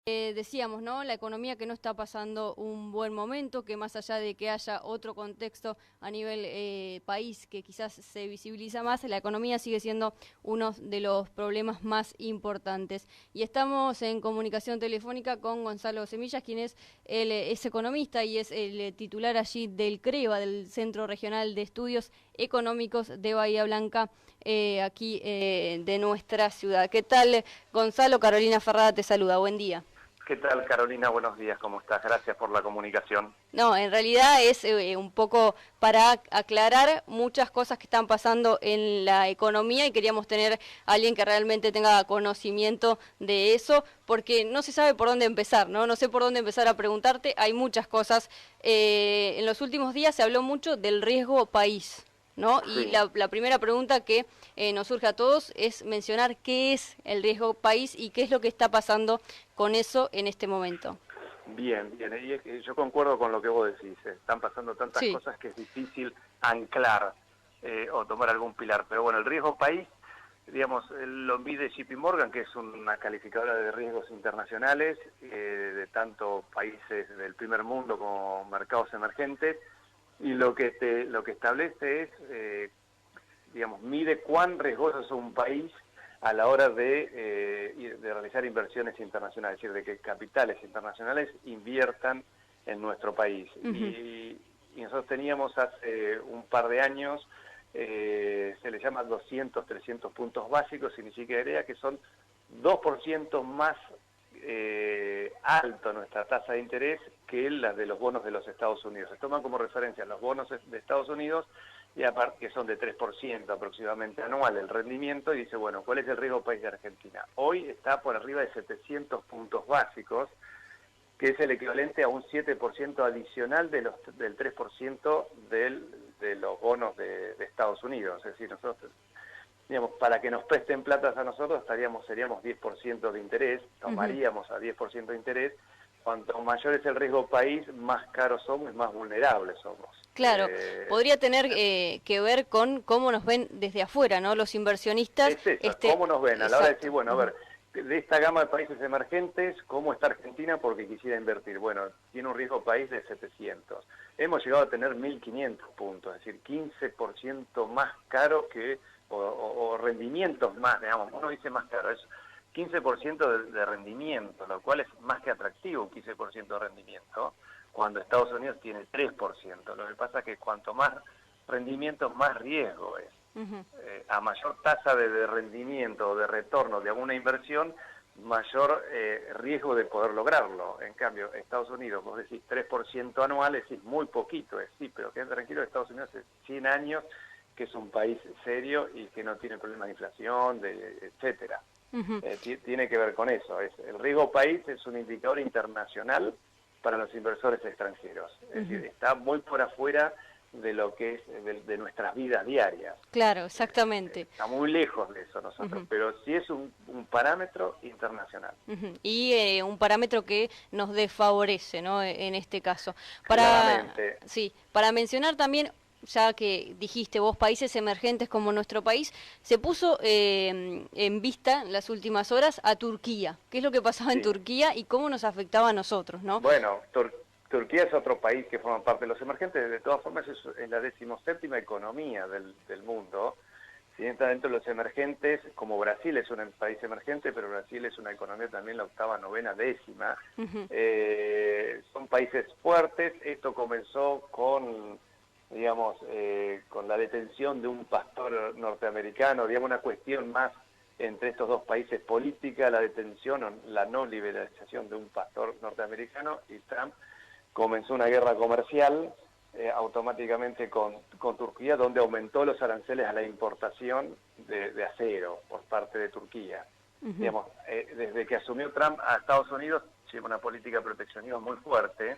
Decíamos, ¿no? La economía que no está pasando un buen momento, que más allá de que haya otro contexto a nivel país que quizás se visibiliza más, la economía sigue siendo uno de los problemas más importantes. Y estamos en comunicación telefónica con Gonzalo Semillas, quien es economista y es el titular allí del CREVA, del Centro Regional de Estudios Económicos de Bahía Blanca, aquí de nuestra ciudad. ¿Qué tal, Gonzalo? Carolina Ferrada te saluda. Buen día. ¿Qué tal, Carolina? Buenos días, ¿cómo estás? Gracias por la comunicación. No, en realidad es un poco para aclarar muchas cosas que están pasando en la economía y queríamos tener a alguien que realmente tenga conocimiento de eso, porque no se sabe por dónde empezar, ¿no? No sé por dónde empezar a preguntarte, hay muchas cosas. En los últimos días se habló mucho del riesgo país, ¿no? Y Sí, la primera pregunta que nos surge a todos es mencionar qué es el riesgo país y qué es lo que está pasando con eso en este momento. bien, bien. Y es que yo concuerdo con lo que vos decís. Están pasando tantas Sí. cosas que es difícil anclar o tomar algún pilar. Pero bueno, el riesgo país, digamos, lo mide JP Morgan, que es una calificadora de riesgos internacionales de tanto países del primer mundo como mercados emergentes. Y lo que establece es digamos, mide cuán riesgoso es un país a la hora de realizar inversiones internacionales, es decir, de que capitales internacionales inviertan en nuestro país. Uh-huh. Y nosotros teníamos hace un par de años, se le llama 200, 300 puntos básicos, significaría que son 2% más alto nuestra tasa de interés que la de los bonos de los Estados Unidos. Se toman como referencia los bonos de Estados Unidos y aparte que son de 3% aproximadamente anual el rendimiento, y dice, bueno, ¿cuál es el riesgo país de Argentina? Hoy está por arriba de 700 puntos básicos, que es el equivalente a un 7% adicional del 3% de los bonos de Estados Unidos. Es decir, nosotros, digamos, para que nos presten plata a nosotros seríamos 10% de interés, Uh-huh. tomaríamos a 10% de interés. Cuanto mayor es el riesgo país, más caros somos y más vulnerables somos. Claro, podría tener que ver con cómo nos ven desde afuera, ¿no? Los inversionistas, Es eso, ¿cómo nos ven? A la hora de decir, exacto. bueno, a Uh-huh. ver, de esta gama de países emergentes, ¿cómo está Argentina? Porque quisiera invertir. Bueno, tiene un riesgo país de 700. Hemos llegado a tener 1.500 puntos, es decir, 15% más caro que, o rendimientos más, digamos, uno dice más caro, es 15% de rendimiento, lo cual es más que atractivo, un 15% de rendimiento, cuando Estados Unidos tiene 3%. Lo que pasa es que cuanto más rendimiento, más riesgo es. Uh-huh. A mayor tasa de rendimiento o de retorno de alguna inversión, mayor riesgo de poder lograrlo. En cambio, Estados Unidos, vos decís 3% anual, decís muy poquito, sí, pero queden tranquilos, Estados Unidos hace 100 años que es un país serio y que no tiene problemas de inflación, etcétera. Uh-huh. Tiene que ver con eso. El riesgo país es un indicador internacional para los inversores extranjeros. Es Uh-huh. decir, está muy por afuera de lo que es de nuestras vidas diarias. Claro, exactamente. Está muy lejos de eso nosotros, Uh-huh. pero sí es un parámetro internacional. Uh-huh. Y un parámetro que nos desfavorece, ¿no? En este caso. Claramente. Sí, para mencionar también, ya que dijiste vos, países emergentes como nuestro país, se puso en vista en las últimas horas a Turquía. ¿Qué es lo que pasaba en Sí. Turquía y cómo nos afectaba a nosotros, ¿no? Bueno, Turquía es otro país que forma parte de los emergentes. De todas formas, es la 17ª economía del mundo. Si está dentro de los emergentes, como Brasil es un país emergente, pero Brasil es una economía también la 8ª, 9ª, 10ª. Uh-huh. Son países fuertes. Esto comenzó con, digamos, con la detención de un pastor norteamericano, digamos, una cuestión más entre estos dos países política, la detención o la no liberalización de un pastor norteamericano, y Trump comenzó una guerra comercial automáticamente con Turquía, donde aumentó los aranceles a la importación de acero por parte de Turquía. Uh-huh. Digamos, desde que asumió Trump a Estados Unidos, lleva una política proteccionista muy fuerte,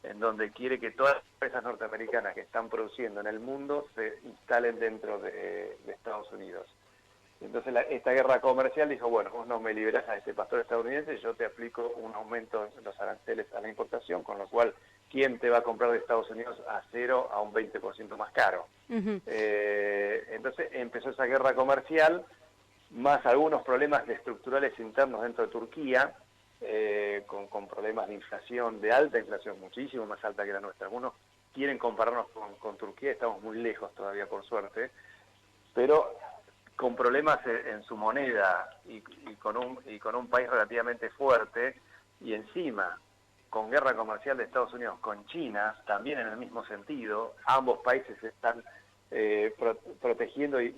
en donde quiere que todas las empresas norteamericanas que están produciendo en el mundo se instalen dentro de Estados Unidos. Entonces esta guerra comercial dijo, bueno, vos no me liberás a ese pastor estadounidense, yo te aplico un aumento en los aranceles a la importación, con lo cual, ¿quién te va a comprar de Estados Unidos acero a un 20% más caro? Uh-huh. Entonces empezó esa guerra comercial, más algunos problemas estructurales internos dentro de Turquía, con problemas de inflación, de alta inflación, muchísimo más alta que la nuestra. Algunos quieren compararnos con Turquía, estamos muy lejos todavía por suerte, pero con problemas en su moneda y con un país relativamente fuerte, y encima con guerra comercial de Estados Unidos con China, también en el mismo sentido, ambos países están protegiendo e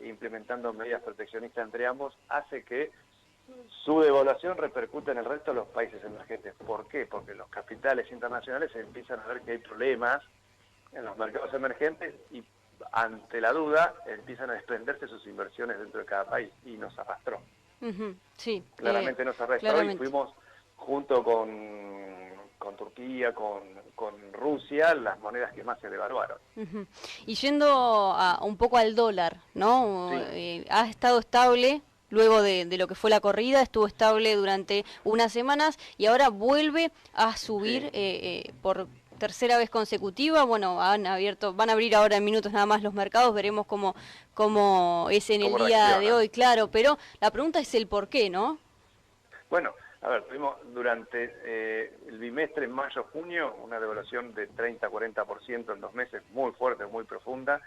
implementando medidas proteccionistas entre ambos, hace que su devaluación repercute en el resto de los países emergentes. ¿Por qué? Porque los capitales internacionales empiezan a ver que hay problemas en los mercados emergentes y ante la duda empiezan a desprenderse sus inversiones dentro de cada país, y nos arrastró. Sí, claramente nos arrastró claramente. Y fuimos junto con Turquía, con Rusia, las monedas que más se devaluaron. Y yendo un poco al dólar, ¿no? Sí. Ha estado estable. Luego de lo que fue la corrida, estuvo estable durante unas semanas y ahora vuelve a subir por tercera vez consecutiva. Bueno, van a abrir ahora en minutos nada más los mercados, veremos cómo es en el día de hoy, claro, pero la pregunta es el por qué, ¿no? Bueno, a ver, tuvimos durante el bimestre, mayo-junio, una devaluación de 30-40% en 2 meses, muy fuerte, muy profunda,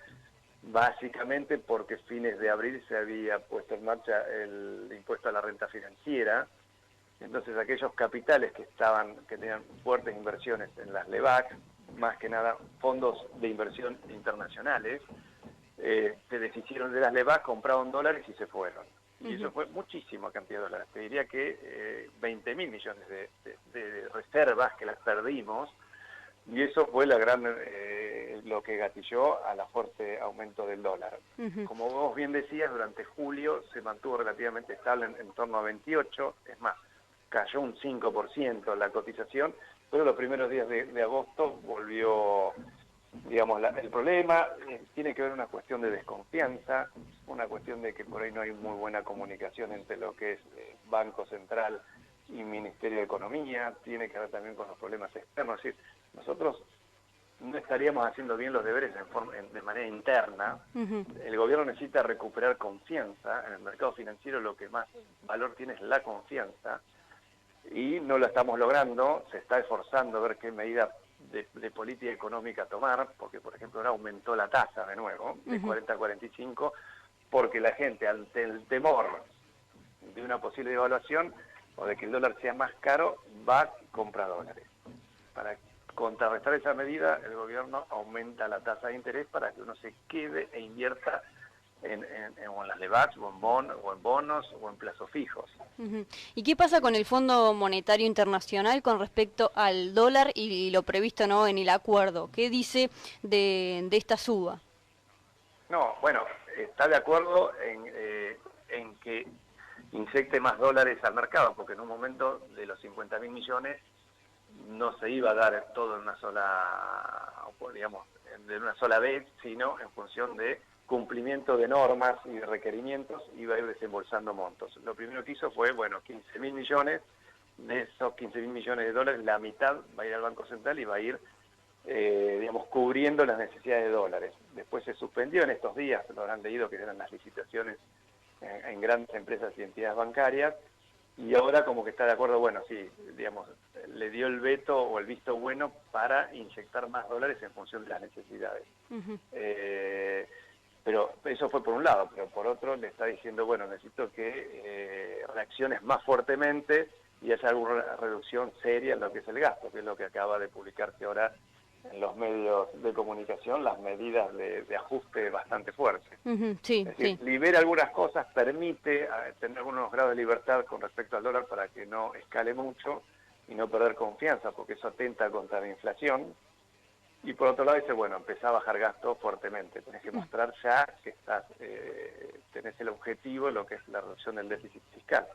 básicamente porque fines de abril se había puesto en marcha el impuesto a la renta financiera. Entonces aquellos capitales que tenían fuertes inversiones en las LEVAC, más que nada fondos de inversión internacionales, se deshicieron de las LEVAC, compraron dólares y se fueron. Y eso fue muchísima cantidad de dólares. Te diría que 20.000 millones de reservas que las perdimos, y eso fue lo que gatilló a la fuerte aumento del dólar. Como vos bien decías, durante julio se mantuvo relativamente estable en torno a 28, es más, cayó un 5% la cotización, pero los primeros días de agosto volvió, digamos, el problema tiene que ver una cuestión de desconfianza, una cuestión de que por ahí no hay muy buena comunicación entre lo que es Banco Central y Ministerio de Economía, tiene que ver también con los problemas externos. Es decir, nosotros no estaríamos haciendo bien los deberes de manera interna. El gobierno necesita recuperar confianza en el mercado financiero, lo que más valor tiene es la confianza, y no lo estamos logrando. Se está esforzando a ver qué medida de política económica tomar, porque por ejemplo ahora aumentó la tasa de nuevo, de 40 a 45, porque la gente, ante el temor de una posible devaluación o de que el dólar sea más caro, va a comprar dólares. Para contrarrestar esa medida, el gobierno aumenta la tasa de interés para que uno se quede e invierta en las LEVACs, o en bonos, o en plazos fijos. ¿Y qué pasa con el Fondo Monetario Internacional con respecto al dólar y lo previsto, ¿no?, en el acuerdo? ¿Qué dice de esta suba? No, bueno, está de acuerdo en que inyecte más dólares al mercado, porque en un momento de los 50.000 millones no se iba a dar todo en una sola, digamos, de una sola vez, sino en función de cumplimiento de normas y de requerimientos, iba a ir desembolsando montos. Lo primero que hizo fue, 15.000 millones, de esos 15.000 millones de dólares, la mitad va a ir al Banco Central y va a ir, digamos, cubriendo las necesidades de dólares. Después se suspendió en estos días, lo habrán leído, que eran las licitaciones en grandes empresas y entidades bancarias, y ahora como que está de acuerdo, sí, digamos, le dio el veto o el visto bueno para inyectar más dólares en función de las necesidades. Pero eso fue por un lado, pero por otro le está diciendo, necesito que reacciones más fuertemente y haya alguna reducción seria en lo que es el gasto, que es lo que acaba de publicarse ahora en los medios de comunicación, las medidas de ajuste bastante fuertes. Sí, es decir, libera algunas cosas, permite tener algunos grados de libertad con respecto al dólar para que no escale mucho y no perder confianza, porque eso atenta contra la inflación. Y por otro lado dice, empezá a bajar gastos fuertemente, tenés que mostrar ya que tenés el objetivo, lo que es la reducción del déficit fiscal.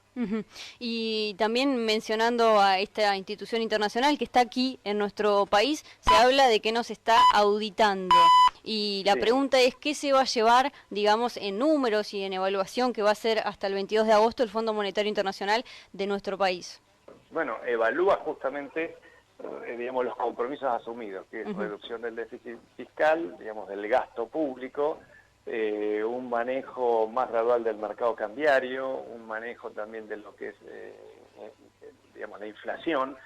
Y también mencionando a esta institución internacional que está aquí en nuestro país, se habla de que nos está auditando. Y la pregunta es, ¿qué se va a llevar, digamos, en números y en evaluación que va a hacer hasta el 22 de agosto el Fondo Monetario Internacional de nuestro país? Evalúa justamente, digamos, los compromisos asumidos, que es reducción del déficit fiscal, digamos, del gasto público, un manejo más gradual del mercado cambiario, un manejo también de lo que es digamos, la inflación,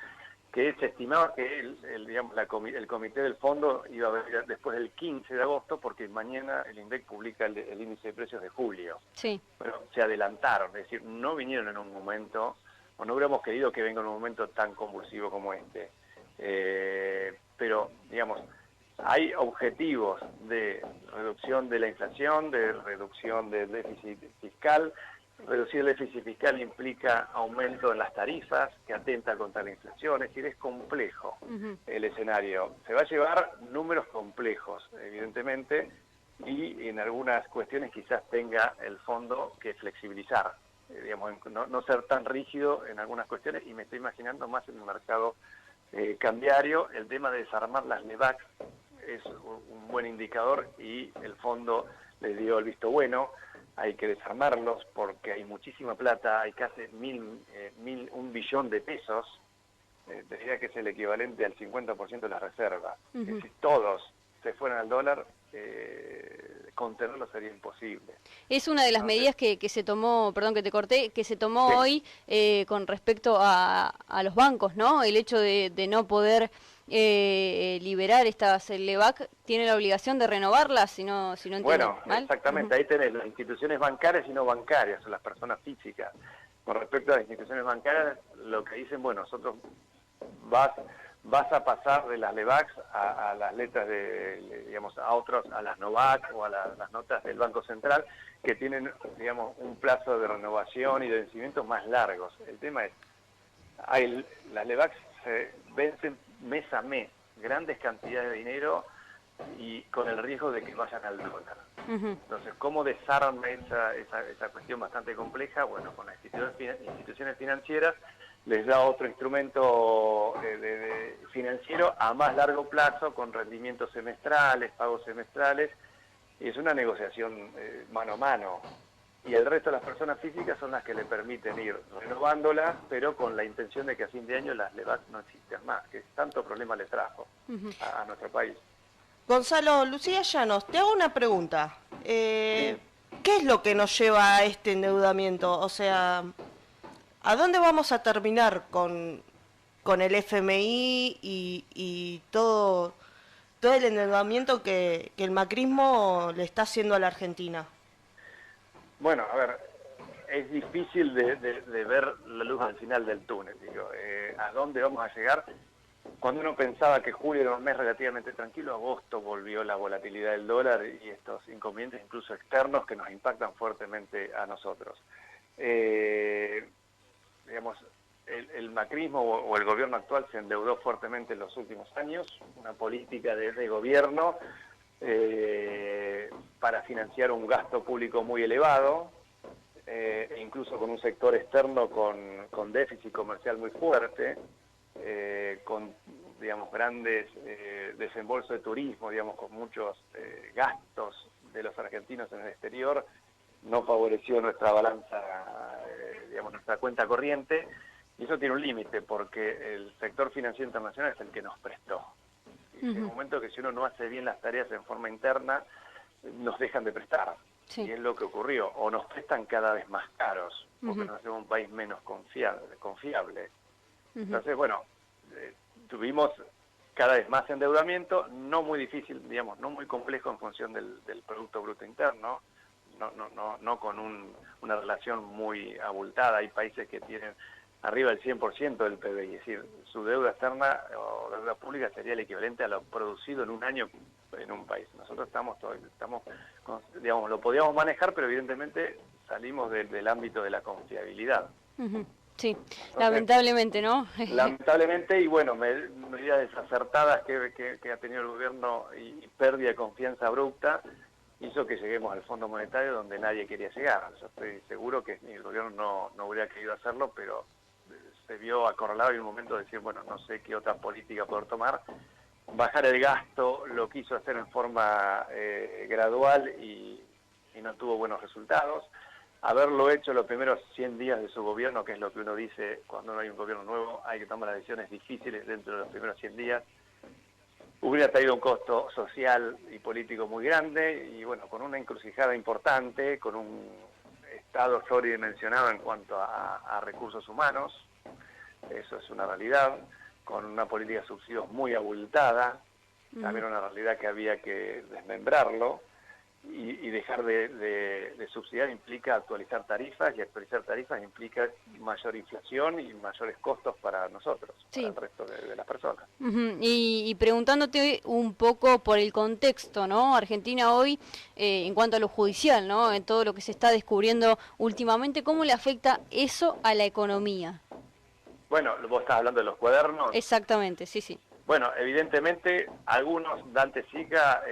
que se estimaba que el comité del fondo iba a venir después del 15 de agosto, porque mañana el INDEC publica el índice de precios de julio. Sí. Bueno, se adelantaron, es decir, no vinieron en un momento, o no hubiéramos querido que venga en un momento tan convulsivo como este. Pero, digamos, hay objetivos de reducción de la inflación, de reducción del déficit fiscal. Reducir el déficit fiscal implica aumento en las tarifas, que atenta contra la inflación, es decir, es complejo el escenario. Se va a llevar números complejos, evidentemente, y en algunas cuestiones quizás tenga el fondo que flexibilizar, digamos, no ser tan rígido en algunas cuestiones, y me estoy imaginando más en el mercado cambiario. El tema de desarmar las LEVAC es un buen indicador y el fondo les dio el visto bueno. Hay que desarmarlos porque hay muchísima plata, hay casi 1 billón de pesos, diría que es el equivalente al 50% de las reservas. Que si todos se fueran al dólar, contenerlo sería imposible. Es una de las medidas que se tomó, perdón que te corté, que se tomó hoy con respecto a los bancos, ¿no? El hecho de no poder liberar estas LEVAC, tiene la obligación de renovarlas, si no entiendo bueno, mal. Exactamente, ahí tenés las instituciones bancarias y no bancarias, o las personas físicas. Con respecto a las instituciones bancarias, lo que dicen, bueno, nosotros vas a pasar de las LEVACs a las letras digamos, a las NOVAC o a las notas del Banco Central, que tienen, digamos, un plazo de renovación y de vencimientos más largos. El tema es, las LEVACs se vencen mes a mes, grandes cantidades de dinero y con el riesgo de que vayan al dólar. Entonces, ¿cómo desarma esa cuestión bastante compleja? Bueno, con las instituciones financieras les da otro instrumento financiero a más largo plazo, con rendimientos semestrales, pagos semestrales, y es una negociación mano a mano. Y el resto de las personas físicas son las que le permiten ir renovándolas, pero con la intención de que a fin de año las LEVAC no existan más, que tanto problema le trajo a nuestro país. Gonzalo, Lucía Llanos, te hago una pregunta. Sí. ¿Qué es lo que nos lleva a este endeudamiento? O sea, ¿a dónde vamos a terminar con el FMI y todo el endeudamiento que el macrismo le está haciendo a la Argentina? Bueno, a ver, es difícil de ver la luz al final del túnel. Digo, ¿a dónde vamos a llegar? Cuando uno pensaba que julio era un mes relativamente tranquilo, agosto volvió la volatilidad del dólar y estos inconvenientes incluso externos que nos impactan fuertemente a nosotros. Digamos, el macrismo o el gobierno actual se endeudó fuertemente en los últimos años, una política de gobierno para financiar un gasto público muy elevado, e incluso con un sector externo con déficit comercial muy fuerte, con, digamos, grandes desembolsos de turismo, digamos, con muchos gastos de los argentinos en el exterior, no favoreció nuestra balanza, digamos, nuestra cuenta corriente, y eso tiene un límite, porque el sector financiero internacional es el que nos prestó. Y en el momento que si uno no hace bien las tareas en forma interna, nos dejan de prestar. Sí. Y es lo que ocurrió, o nos prestan cada vez más caros, porque nos hacemos un país menos confiable. Entonces, bueno, tuvimos cada vez más endeudamiento, no muy difícil, digamos, no muy complejo en función del Producto Bruto Interno, no con una relación muy abultada. Hay países que tienen arriba del 100% del PBI, es decir, su deuda externa o deuda pública sería el equivalente a lo producido en un año en un país. Nosotros digamos, lo podíamos manejar, pero evidentemente salimos del ámbito de la confiabilidad. Sí, entonces, lamentablemente, ¿no? Lamentablemente, y bueno, medidas desacertadas que ha tenido el gobierno y pérdida de confianza abrupta hizo que lleguemos al Fondo Monetario donde nadie quería llegar. Yo estoy seguro que el gobierno no hubiera querido hacerlo, pero se vio acorralado en un momento de decir, bueno, no sé qué otra política poder tomar. Bajar el gasto lo quiso hacer en forma gradual y no tuvo buenos resultados. Haberlo hecho los primeros 100 días de su gobierno, que es lo que uno dice cuando no hay un gobierno nuevo, hay que tomar las decisiones difíciles dentro de los primeros 100 días, hubiera traído un costo social y político muy grande y bueno, con una encrucijada importante, con un Estado sobredimensionado en cuanto a recursos humanos, eso es una realidad, con una política de subsidios muy abultada, también una realidad que había que desmembrarlo, y dejar de subsidiar implica actualizar tarifas, y actualizar tarifas implica mayor inflación y mayores costos para nosotros, Sí. para el resto de las personas. Y preguntándote un poco por el contexto, ¿no? Argentina hoy, en cuanto a lo judicial, ¿no? En todo lo que se está descubriendo últimamente, ¿cómo le afecta eso a la economía? Bueno, vos estás hablando de los cuadernos. Exactamente, sí, sí. Bueno, evidentemente, algunos, Dante Sica,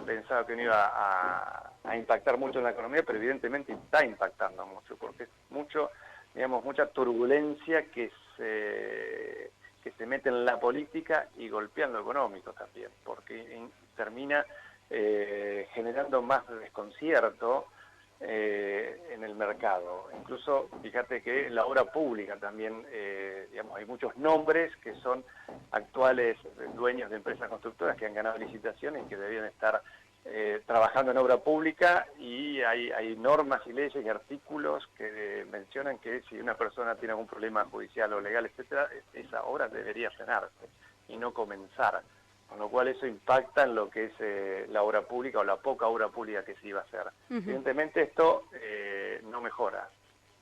pensaba que no iba a impactar mucho en la economía, pero evidentemente está impactando mucho, porque es mucho, digamos, mucha turbulencia que se mete en la política y golpea en lo económico también, porque termina generando más desconcierto en el mercado. Incluso, fíjate que en la obra pública también, digamos, hay muchos nombres que son actuales dueños de empresas constructoras que han ganado licitaciones y que debían estar trabajando en obra pública, y hay normas y leyes y artículos que mencionan que si una persona tiene algún problema judicial o legal, etcétera, esa obra debería frenarse y no comenzar. Con lo cual eso impacta en lo que es la obra pública o la poca obra pública que se iba a hacer. Evidentemente esto no mejora.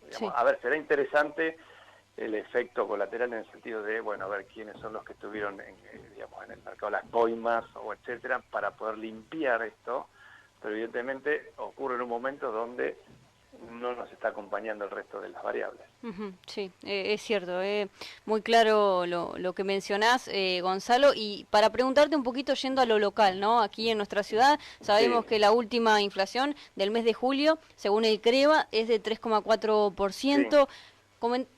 Digamos, Sí. A ver, será interesante el efecto colateral en el sentido de, bueno, a ver quiénes son los que estuvieron digamos, en el mercado, las coimas o etcétera, para poder limpiar esto, pero evidentemente ocurre en un momento donde no nos está acompañando el resto de las variables. Sí, es cierto, muy claro lo que mencionás, Gonzalo, y para preguntarte un poquito yendo a lo local, ¿no? Aquí en nuestra ciudad sabemos Sí. que la última inflación del mes de julio, según el CREVA, es de 3,4%.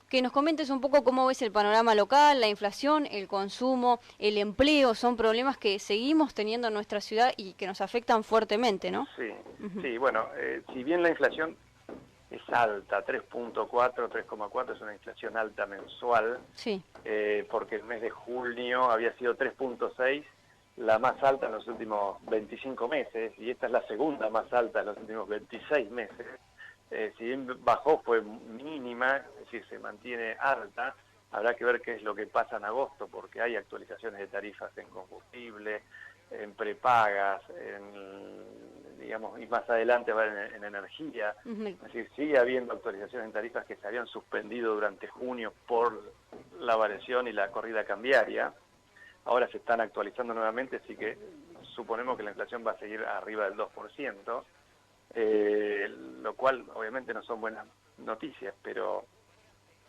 Que nos comentes un poco cómo ves el panorama local, la inflación, el consumo, el empleo, son problemas que seguimos teniendo en nuestra ciudad y que nos afectan fuertemente, ¿no? Sí, sí, bueno, si bien la inflación es alta, 3.4, 3,4 es una inflación alta mensual, Sí. porque el mes de junio había sido 3.6, la más alta en los últimos 25 meses, y esta es la segunda más alta en los últimos 26 meses. Si bien bajó, fue mínima, es decir, se mantiene alta. Habrá que ver qué es lo que pasa en agosto, porque hay actualizaciones de tarifas en combustible, en prepagas, digamos, y más adelante va en energía. Es decir, sigue habiendo actualizaciones en tarifas que se habían suspendido durante junio por la variación y la corrida cambiaria. Ahora se están actualizando nuevamente, así que suponemos que la inflación va a seguir arriba del 2%, lo cual obviamente no son buenas noticias, pero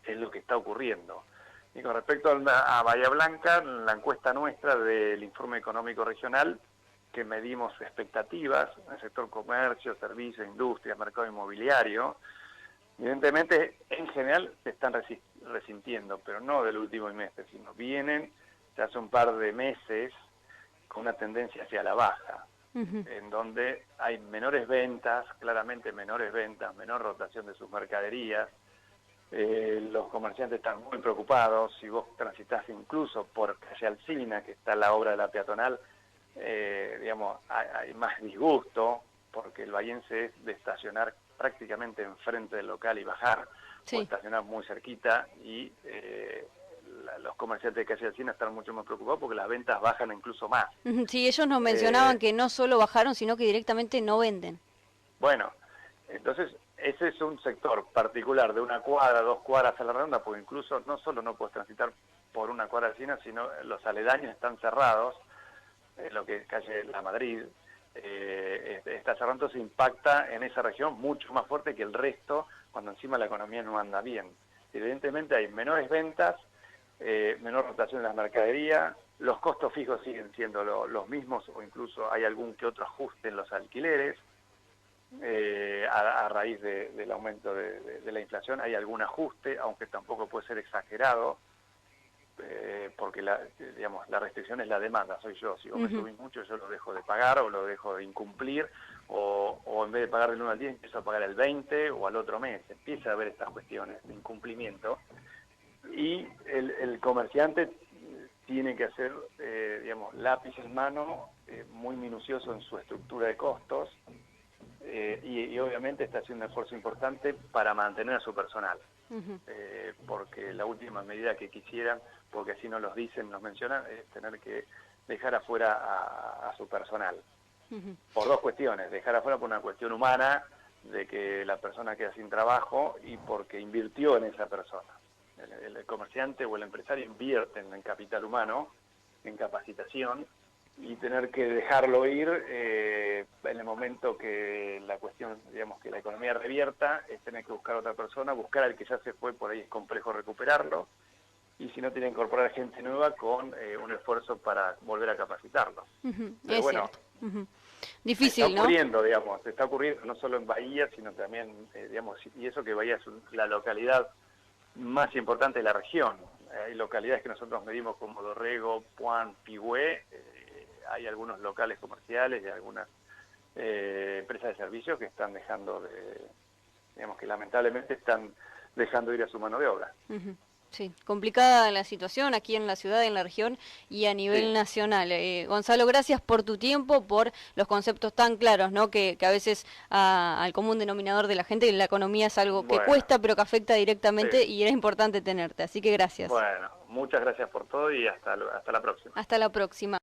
es lo que está ocurriendo. Y con respecto a Bahía Blanca, la encuesta nuestra del Informe Económico Regional, que medimos expectativas en el sector comercio, servicios, industria, mercado inmobiliario, evidentemente en general se están resintiendo, pero no del último mes, sino vienen ya hace un par de meses con una tendencia hacia la baja, en donde hay menores ventas, claramente menores ventas, menor rotación de sus mercaderías. Los comerciantes están muy preocupados. Si vos transitas incluso por calle Alsina, que está la obra de la peatonal, digamos, hay más disgusto, porque el bahiense es de estacionar prácticamente enfrente del local y bajar, o estacionar muy cerquita, y los comerciantes de calle Alsina están mucho más preocupados porque las ventas bajan incluso más. Sí, ellos nos mencionaban que no solo bajaron, sino que directamente no venden. Bueno, entonces ese es un sector particular de una cuadra, 2 cuadras a la redonda, porque incluso no solo no puedes transitar por una cuadra Alsina, sino los aledaños están cerrados, lo que es calle La Madrid, está cerrado, entonces impacta en esa región mucho más fuerte que el resto, cuando encima la economía no anda bien. Evidentemente hay menores ventas, menor rotación de las mercaderías, los costos fijos siguen siendo los mismos, o incluso hay algún que otro ajuste en los alquileres. A raíz del aumento de la inflación hay algún ajuste, aunque tampoco puede ser exagerado, porque digamos, la restricción es la demanda, soy yo. Si vos me subís mucho, yo lo dejo de pagar o lo dejo de incumplir, o en vez de pagar del 1 al 10 empiezo a pagar el 20 o al otro mes. Empieza a haber estas cuestiones de incumplimiento, y el comerciante tiene que hacer, digamos, lápiz en mano, muy minucioso en su estructura de costos, y obviamente está haciendo un esfuerzo importante para mantener a su personal. porque la última medida que quisieran, porque así nos los dicen, nos mencionan, es tener que dejar afuera a su personal. Por dos cuestiones, dejar afuera por una cuestión humana, de que la persona queda sin trabajo, y porque invirtió en esa persona. El comerciante o el empresario invierten en capital humano, en capacitación, y tener que dejarlo ir en el momento que la cuestión, digamos, que la economía revierta, es tener que buscar a otra persona, buscar al que ya se fue, por ahí es complejo recuperarlo, y si no, tiene que incorporar gente nueva con un esfuerzo para volver a capacitarlo. Pero es bueno, cierto. Difícil, está ocurriendo, digamos, está ocurriendo no solo en Bahía, sino también, digamos, y eso que Bahía es la localidad más importante de la región. Hay localidades que nosotros medimos como Dorrego, Puan, Pigüé, hay algunos locales comerciales y algunas empresas de servicios que están dejando digamos que lamentablemente están dejando ir a su mano de obra. Sí, complicada la situación aquí en la ciudad, en la región y a nivel nacional. Gonzalo, gracias por tu tiempo, por los conceptos tan claros, ¿no? Que a veces al común denominador de la gente, la economía es algo que cuesta, pero que afecta directamente y era importante tenerte. Así que gracias. Bueno, muchas gracias por todo y hasta la próxima. Hasta la próxima.